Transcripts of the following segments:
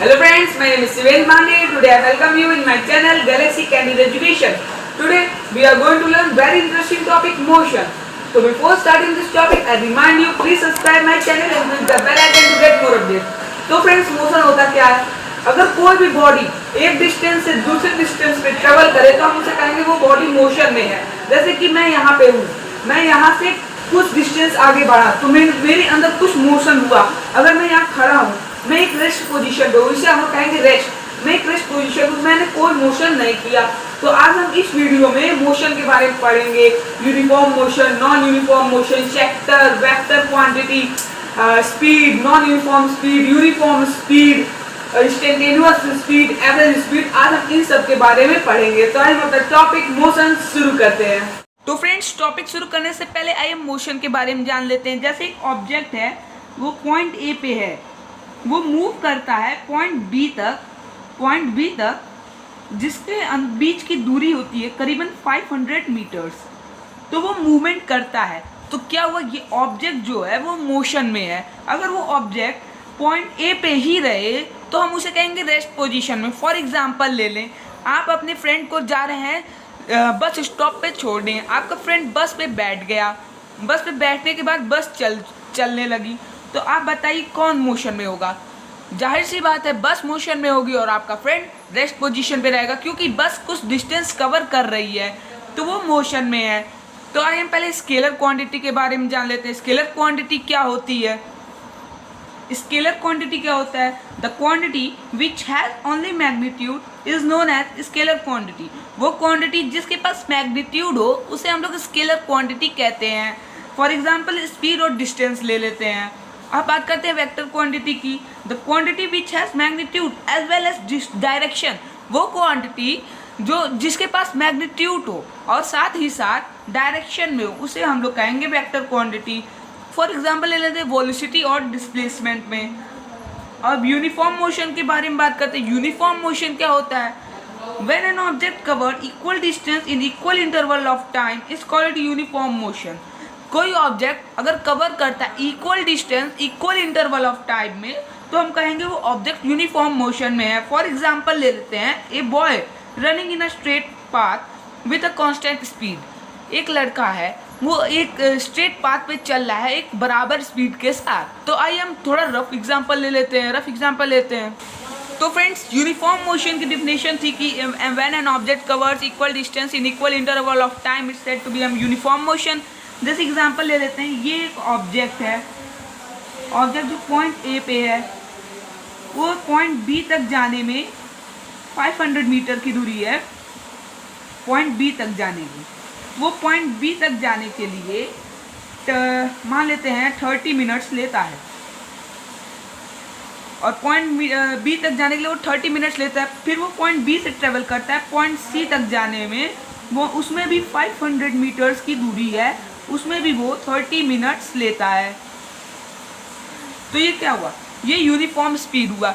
Hello friends, my name is Siven Pandey. Today I welcome you in my channel Galaxy Candid Education. Today we are going to learn very interesting topic motion. So before starting this topic, I remind you please subscribe my channel and click the bell icon to get more updates. तो friends motion होता क्या है? अगर कोई भी body एक distance से दूसरे डिस्टेंस पे ट्रेवल करे तो हम उसे कहेंगे वो बॉडी मोशन में है। जैसे कि मैं यहाँ पे हूँ, मैं यहाँ से कुछ डिस्टेंस आगे बढ़ा तो मेरे अंदर कुछ मोशन हुआ। अगर मैं यहाँ खड़ा हूँ, मैं एक रेस्ट पोजीशन पे हूँ, इसे हम कहेंगे रेस्ट। मैं एक रेस्ट पोजीशन हूँ, मैंने कोई मोशन नहीं किया। तो आज हम इस वीडियो में मोशन के बारे में पढ़ेंगे। Uniform motion, non uniform motion, sector, vector quantity, speed, non uniform speed, uniform speed, instantaneous speed, average speed. आज हम इन सब के बारे में पढ़ेंगे। तो आइए मतलब टॉपिक मोशन शुरू करते हैं। तो फ्रेंड्स टॉपिक शुरू करने से पहले आइए मोशन के बारे में जान लेते हैं। जैसे एक ऑब्जेक्ट है, वो पॉइंट ए पे है, वो मूव करता है पॉइंट बी तक, जिसके बीच की दूरी होती है करीबन 500 मीटर्स। तो वो मूवमेंट करता है। तो क्या हुआ, ये ऑब्जेक्ट जो है वो मोशन में है। अगर वो ऑब्जेक्ट पॉइंट ए पे ही रहे तो हम उसे कहेंगे रेस्ट पोजीशन में। फॉर एग्जांपल ले लें, आप अपने फ्रेंड को जा रहे हैं बस स्टॉप पे छोड़ने, आपका फ्रेंड बस पे बैठ गया। बस पे बैठने के बाद बस चलने लगी। तो आप बताइए कौन मोशन में होगा? जाहिर सी बात है बस मोशन में होगी और आपका फ्रेंड रेस्ट पोजीशन पे रहेगा, क्योंकि बस कुछ डिस्टेंस कवर कर रही है तो वो मोशन में है। तो आइए हम पहले स्केलर क्वांटिटी के बारे में जान लेते हैं। स्केलर क्वांटिटी क्या होती है? स्केलर क्वांटिटी क्या होता है? The quantity which has only magnitude is known as scalar quantity. वो क्वांटिटी जिसके पास मैग्नीट्यूड हो उसे हम लोग स्केलर क्वांटिटी कहते हैं। फॉर एग्जांपल स्पीड और डिस्टेंस ले लेते हैं। अब बात करते हैं वेक्टर क्वांटिटी की। The quantity which has magnitude as well as direction. वो क्वांटिटी जो जिसके पास मैग्नीट्यूड हो और साथ ही साथ डायरेक्शन में हो उसे हम लोग कहेंगे वेक्टर क्वांटिटी। फॉर एग्जांपल ले लेते हैं वेलोसिटी और डिस्प्लेसमेंट में। अब यूनिफॉर्म मोशन के बारे में बात करते हैं। यूनिफॉर्म मोशन क्या होता है? When an object covered equal distance in equal interval of time is called uniform motion. कोई ऑब्जेक्ट अगर कवर करता है equal distance equal interval of time में तो हम कहेंगे वो ऑब्जेक्ट यूनिफॉर्म मोशन में है। फॉर एग्जांपल ले लेते हैं, a boy running in a straight path with a constant speed. एक लड़का है, वो एक स्ट्रेट पाथ पे चल रहा है एक बराबर स्पीड के साथ। तो आइए हम थोड़ा रफ एग्जांपल ले लेते हैं। तो फ्रेंड्स यूनिफॉर्म मोशन की डिफिनेशन थी कि when an object covers equal distance in equal interval of time it's said to be uniform motion. जैसे एग्जांपल ले लेते हैं, ये एक ऑब्जेक्ट है, ऑब्जेक्ट जो पॉइंट ए पे है वो पॉइंट बी तक जाने में 500 मीटर की दूरी है। पॉइंट बी तक जाने की, वो पॉइंट बी तक जाने के लिए मान लेते हैं 30 मिनट्स लेता है। और पॉइंट बी तक जाने के लिए वो 30 मिनट्स लेता है। फिर वो पॉइंट बी से ट्रेवल करता है पॉइंट सी तक जाने में, वो उसमें भी 500 मीटर्स की दूरी है, उसमें भी वो 30 मिनट्स लेता है। तो ये क्या हुआ? ये यूनिफॉर्म स्पीड हुआ।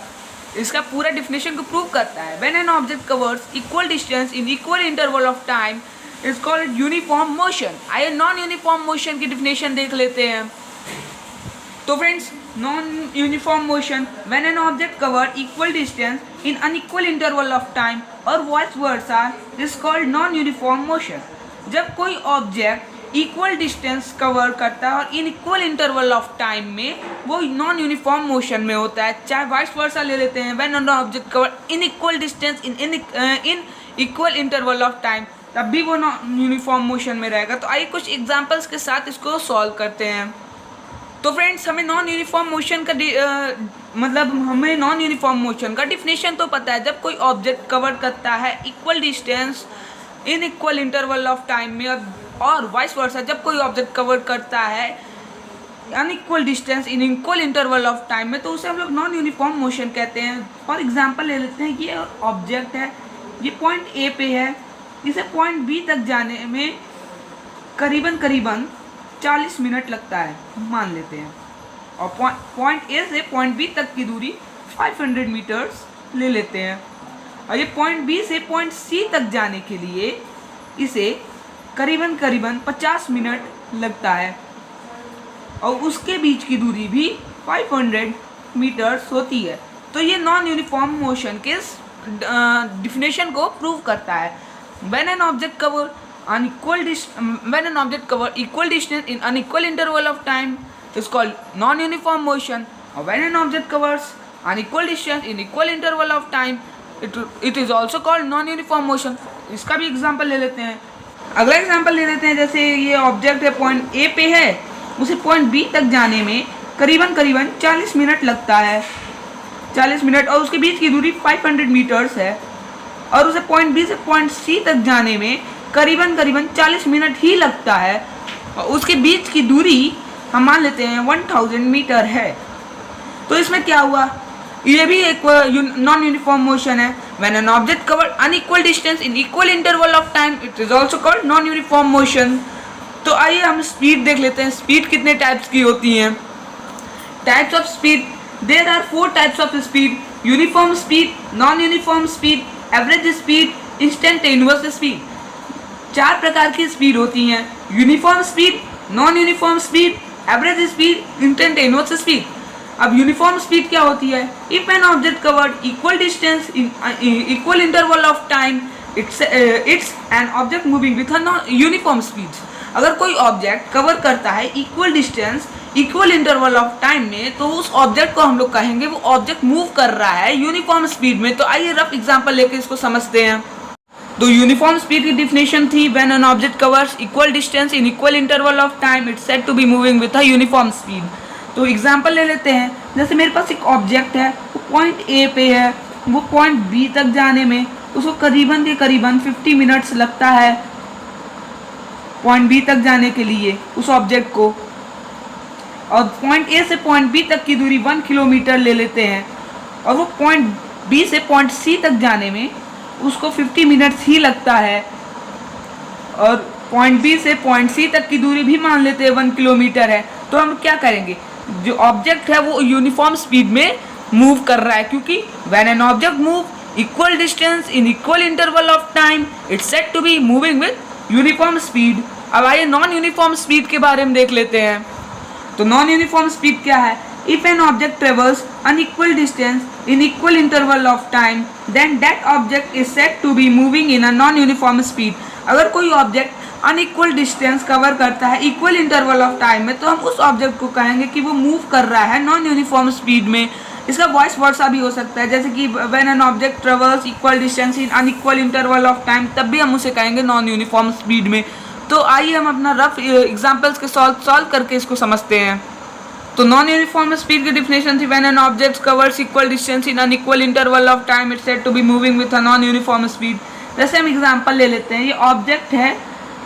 इसका पूरा डिफिनेशन को प्रूव करता है। When an object covers equal distance in equal interval of time is called uniform motion. आइए नॉन यूनिफॉर्म मोशन की डिफिनेशन देख लेते हैं। तो friends non uniform motion, when an object cover equal distance in unequal interval of time और vice versa is called non uniform motion. जब कोई object equal distance cover करता है और in equal interval of time में, वो non uniform motion में होता है। चाहे वाइस वर्सा ले लेते हैं, when an object cover in equal distance in equal interval of time, तब भी वो नॉन यूनिफॉर्म मोशन में रहेगा। तो आइए कुछ एग्जांपल्स के साथ इसको सॉल्व करते हैं। तो फ्रेंड्स हमें नॉन यूनिफॉर्म मोशन का डिफिनेशन तो पता है। जब कोई ऑब्जेक्ट कवर करता है equal distance in equal interval of time में और वाइस वर्सा, जब कोई ऑब्जेक्ट कवर करता है unequal distance in equal interval of time में, तो उसे हम लोग नॉन यूनिफॉर्म मोशन कहते हैं। फॉर एग्जांपल ले लेते हैं, ये ऑब्जेक्ट है, ये पॉइंट ए पे है, इसे पॉइंट बी तक जाने में करीबन 40 मिनट लगता है मान लेते हैं, और पॉइंट ए से पॉइंट बी तक की दूरी 500 मीटर्स ले लेते हैं। और ये पॉइंट बी से पॉइंट सी तक जाने के लिए इसे करीबन 50 मिनट लगता है, और उसके बीच की दूरी भी 500 मीटर्स होती है। तो ये नॉन यूनिफॉर्म मोशन के डिफिनेशन को प्रूव करता है। When an object cover equal distance in unequal interval of time is called non-uniform motion, or when an object covers unequal distance in equal interval of time it is also called non-uniform motion। इसका भी example ले लेते हैं। अगला example ले लेते हैं, जैसे ये ऑब्जेक्ट है पॉइंट ए पे है, उसे पॉइंट बी तक जाने में करीबन 40 मिनट लगता है, 40 मिनट, और उसके बीच की दूरी 500 मीटर्स है, और उसे पॉइंट बी से पॉइंट सी तक जाने में करीबन 40 मिनट ही लगता है, और उसके बीच की दूरी हम मान लेते हैं 1000 मीटर है। तो इसमें क्या हुआ, ये भी एक नॉन यूनिफॉर्म मोशन है। When an object cover unequal distance in equal interval of time it is also called non uniform motion। तो आइए हम स्पीड देख लेते हैं, स्पीड कितने टाइप्स की होती हैं। Types of speed, there are 4 types of speed: uniform speed, non uniform speed, average speed, instantaneous speed. 4 प्रकार की स्पीड होती हैं: uniform speed, non uniform speed, average speed, instantaneous speed. अब यूनिफॉर्म स्पीड क्या होती है? If an object covered equal distance in equal interval of time it's an object moving with uniform speed. अगर कोई ऑब्जेक्ट कवर करता है equal distance equal interval of time में, तो उस ऑब्जेक्ट को हम लोग कहेंगे वो ऑब्जेक्ट मूव कर रहा है यूनिफॉर्म स्पीड में। तो आइए रफ एग्जांपल लेके इसको समझते हैं। तो यूनिफॉर्म स्पीड की डिफिनेशन थी, when an object covers equal distance in equal interval of time it's said to be moving with a uniform speed. तो एग्जांपल ले लेते हैं, जैसे मेरे पास एक ऑब्जेक्ट है, वो पॉइंट ए पे है, वो पॉइंट बी तक जाने में उसको करीबन 50 मिनट्स लगता है, पॉइंट बी तक जाने के लिए उस ऑब्जेक्ट को। और पॉइंट ए से पॉइंट बी तक की दूरी 1 किलोमीटर ले लेते हैं, और वो पॉइंट बी से पॉइंट सी तक जाने में उसको 50 मिनट्स ही लगता है, और पॉइंट बी से पॉइंट सी तक की दूरी भी मान लेते हैं 1 किलोमीटर है। तो हम क्या करेंगे, जो ऑब्जेक्ट है वो यूनिफॉर्म स्पीड में मूव कर रहा है, क्योंकि when an object move equal distance in equal interval of time it's said to be moving with uniform speed. अब आइए नॉन यूनिफॉर्म स्पीड के बारे में देख लेते हैं। तो नॉन यूनिफॉर्म स्पीड क्या है? If an object travels unequal distance in equal interval of time then that object is said to be moving in a non uniform speed. अगर कोई ऑब्जेक्ट अनइक्वल डिस्टेंस कवर करता है equal interval of time में, तो हम उस object को कहेंगे कि वो मूव कर रहा है नॉन यूनिफॉर्म स्पीड में। इसका वॉइस वर्सा भी हो सकता है, जैसे कि when an object travels equal distance in unequal interval of time, तब भी हम उसे कहेंगे नॉन यूनिफॉर्म स्पीड में। तो आइए हम अपना रफ एग्जांपल्स के सॉल्व करके इसको समझते हैं। तो नॉन यूनिफॉर्म स्पीड की डिफिनेशन थी, when an object covers equal distance in unequal interval of time it's said to be moving with a non uniform speed. जैसे हम एग्जांपल ले लेते हैं, ये ऑब्जेक्ट है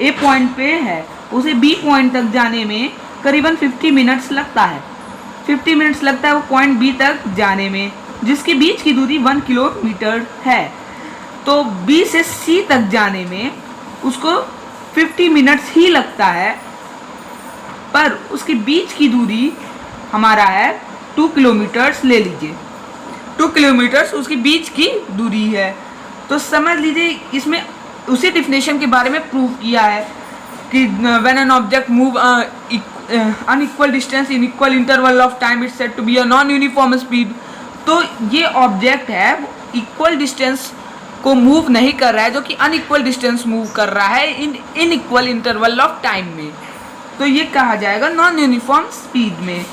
ए पॉइंट पे है, उसे बी पॉइंट तक जाने में करीबन 50 मिनट्स लगता है, 50 मिनट्स लगता है वो पॉइंट बी तक जाने में, जिसके बीच की दूरी 1 किलोमीटर है। तो बी से सी तक जाने में उसको 50 मिनट्स ही लगता है, पर उसके बीच की दूरी हमारा है 2 किलोमीटर्स ले लीजिए, 2 किलोमीटर्स उसके बीच की दूरी है। तो समझ लीजिए इसमें उसी डिफिनेशन के बारे में प्रूव किया है कि when an object move unequal distance in equal interval of time it's said to be a non uniform speed. तो ये ऑब्जेक्ट है वो इक्वल डिस्टेंस को मूव नहीं कर रहा है, जो कि अनइक्वल डिस्टेंस मूव कर रहा है in equal interval of time में, तो ये कहा जाएगा नॉन यूनिफॉर्म स्पीड में।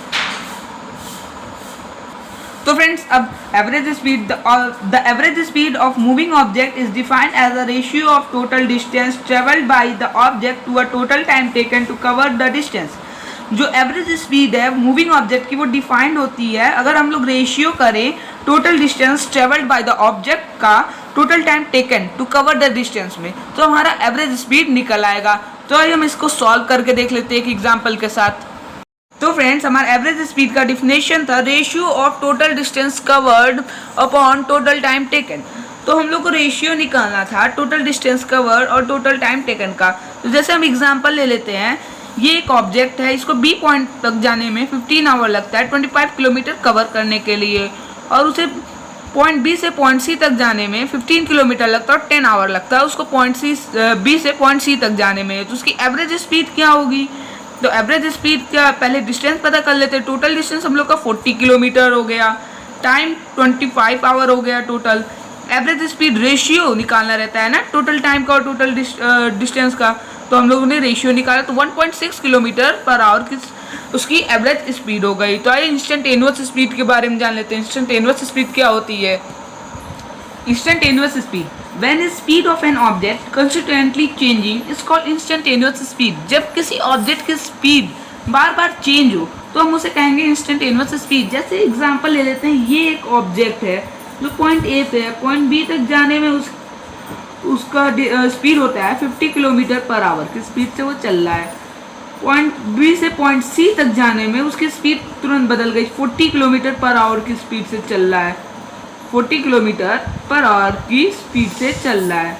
तो फ्रेंड्स, अब average speed, the average speed of moving object is defined as a ratio of total distance travelled by the object to a total time taken to cover the distance. जो average speed है moving object की, वो defined होती है अगर हम लोग ratio करें total distance travelled by the object का total time taken to cover the distance में, तो हमारा एवरेज स्पीड निकल आएगा। तो आइए हम इसको सॉल्व करके देख लेते हैं एक एग्जाम्पल के साथ। तो फ्रेंड्स, हमारा एवरेज स्पीड का डिफिनेशन था ratio of total distance covered upon total time taken. तो हम लोग को रेशियो निकालना था टोटल डिस्टेंस कवर्ड और टोटल टाइम टेकन का। तो जैसे हम एग्जांपल ले लेते हैं, ये एक ऑब्जेक्ट है, इसको बी पॉइंट तक जाने में 15 आवर लगता है 25 किलोमीटर कवर करने के लिए, और उसे पॉइंट बी से पॉइंट सी तक जाने में 15 किलोमीटर लगता है और 10 आवर लगता है उसको बी से पॉइंट सी तक जाने में। तो उसकी एवरेज स्पीड क्या होगी? तो एवरेज स्पीड क्या, पहले डिस्टेंस पता कर लेते हैं। टोटल डिस्टेंस हम लोग का 40 किलोमीटर हो गया, टाइम 25 आवर हो गया टोटल। एवरेज स्पीड रेशियो निकालना रहता है ना टोटल टाइम का और टोटल डिस्टेंस का, तो हम लोगों ने रेशियो निकाला तो 1.6 किलोमीटर पर आवर की उसकी एवरेज स्पीड हो गई। तो आइए इंस्टेंटेनियस स्पीड के बारे में जान लेते हैं। इंस्टेंटेनियस स्पीड क्या होती है? Instantaneous speed, when speed of an object consistently changing is called instantaneous speed. जब किसी ऑब्जेक्ट की स्पीड बार बार चेंज हो तो हम उसे कहेंगे इंस्टेंटेनियस स्पीड। जैसे एग्जांपल ले लेते हैं, ये एक ऑब्जेक्ट है जो पॉइंट ए पे है, पॉइंट बी तक जाने में उसका स्पीड होता है 50 किलोमीटर पर आवर की स्पीड से वो चल रहा है। पॉइंट बी से पॉइंट सी तक जाने में उसकी स्पीड तुरंत बदल गई, 40 किलोमीटर पर आवर की स्पीड से चल रहा है, 40 किलोमीटर पर आवर की स्पीड से चल रहा है।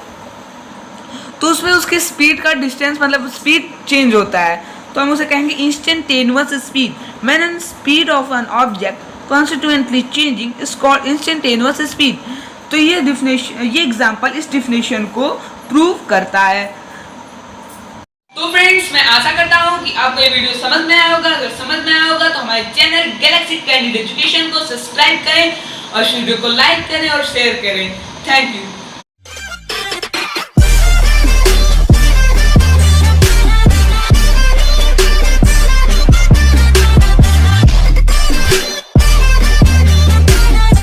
तो उसमें उसके स्पीड का डिस्टेंस मतलब स्पीड चेंज होता है, तो हम उसे कहेंगे instantaneous speed. When an speed of an object constituently changing is called instantaneous speed. तो ये एग्जांपल इस डिफिनेशन को प्रूव करता है। तो फ्रेंड्स, मैं आशा करता हूँ कि आपको ये वीडियो समझ में आया होगा। अगर समझ में आया होगा तो हमारे चैनल गैलेक्सी कैंडिड एजुकेशन को सब्सक्राइब करें और इस वीडियो को लाइक करें और शेयर करें। Thank you.